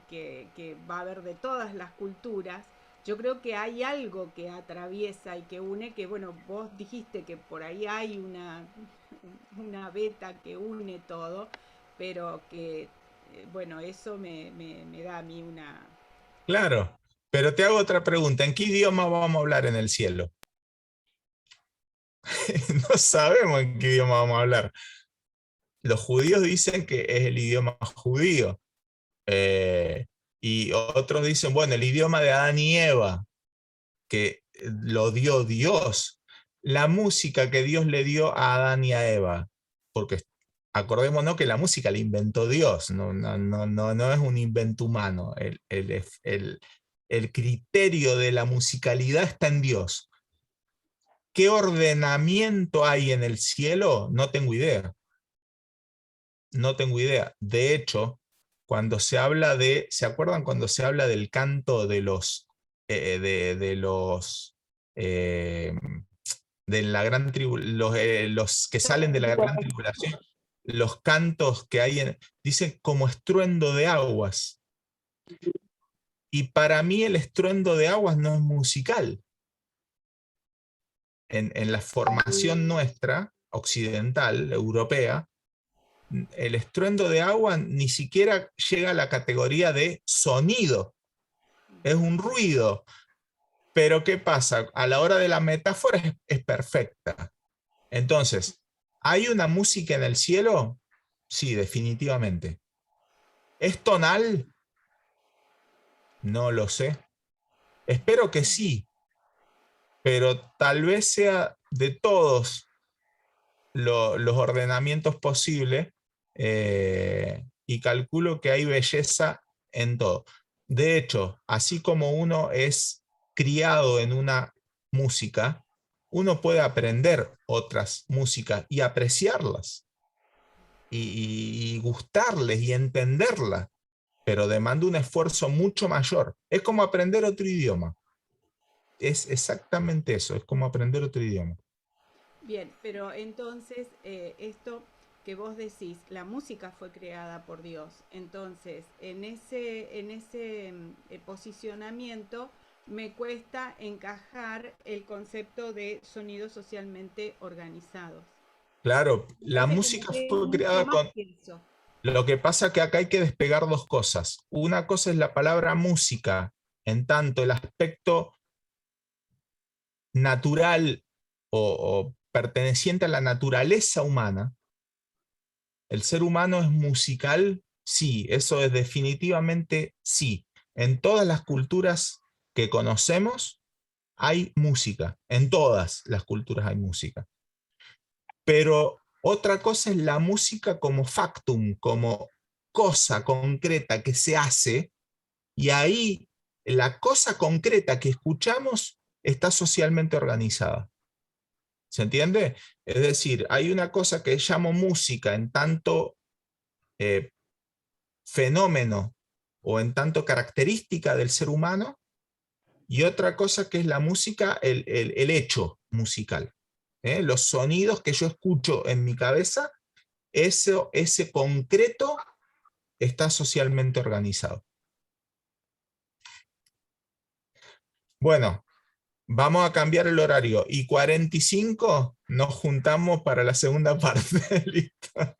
que va a haber de todas las culturas, yo creo que hay algo que atraviesa y que une, que bueno, vos dijiste que por ahí hay una beta que une todo, pero que, bueno, eso me da a mí una... Claro, pero te hago otra pregunta. ¿En qué idioma vamos a hablar en el cielo? No sabemos en qué idioma vamos a hablar. Los judíos dicen que es el idioma judío. eh, y otros dicen, bueno, el idioma de Adán y Eva, que lo dio Dios. La música que Dios le dio a Adán y a Eva, porque acordémonos que la música la inventó Dios, no es un invento humano. El criterio de la musicalidad está en Dios. ¿Qué ordenamiento hay en el cielo? No tengo idea. No tengo idea. De hecho, cuando se habla ¿se acuerdan cuando se habla del canto de eh, de la gran los que salen de la gran tribulación, los cantos que hay dicen como estruendo de aguas. Y para mí el estruendo de aguas no es musical. En la formación nuestra, occidental, europea, el estruendo de agua ni siquiera llega a la categoría de sonido, es un ruido. Pero ¿qué pasa? A la hora de la metáfora es perfecta. Entonces, ¿hay una música en el cielo? Sí, definitivamente. ¿Es tonal? No lo sé. Espero que sí, pero tal vez sea de todos los ordenamientos posibles, y calculo que hay belleza en todo. De hecho, así como uno es criado en una música, uno puede aprender otras músicas y apreciarlas y gustarles y entenderlas, pero demanda un esfuerzo mucho mayor. Es como aprender otro idioma. Es exactamente eso, es como aprender otro idioma. Bien, pero entonces esto que vos decís, la música fue creada por Dios. Entonces, en ese posicionamiento me cuesta encajar el concepto de sonidos socialmente organizados. Claro, Me la parece como música que es fue mucho creada más con... que eso. Lo que pasa que acá hay que despegar dos cosas. Una cosa es la palabra música, en tanto el aspecto natural o perteneciente a la naturaleza humana. ¿El ser humano es musical? Sí, eso es definitivamente sí. En todas las culturas que conocemos hay música, en todas las culturas hay música. Pero otra cosa es la música como factum, como cosa concreta que se hace, y ahí la cosa concreta que escuchamos está socialmente organizada. ¿Se entiende? Es decir, hay una cosa que llamo música en tanto eh, fenómeno o en tanto característica del ser humano, y otra cosa que es la música, el hecho musical. Los sonidos que yo escucho en mi cabeza, ese concreto está socialmente organizado. Bueno, vamos a cambiar el horario y 45 nos juntamos para la segunda parte. ¿Listo?